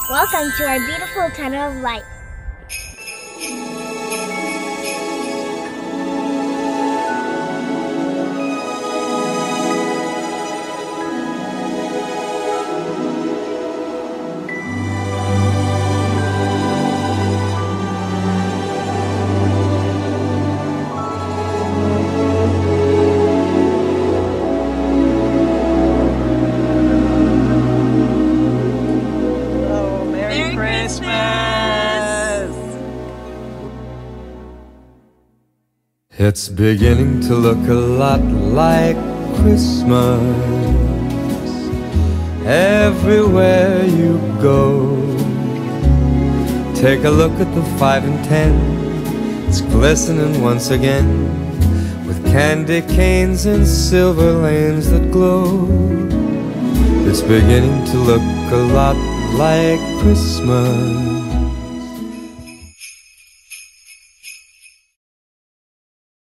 Welcome to our beautiful tunnel of light. It's beginning to look a lot like Christmas everywhere you go. Take a look at the 5 and 10. It's glistening once again with candy canes and silver lanes that glow. It's beginning to look a lot like Christmas.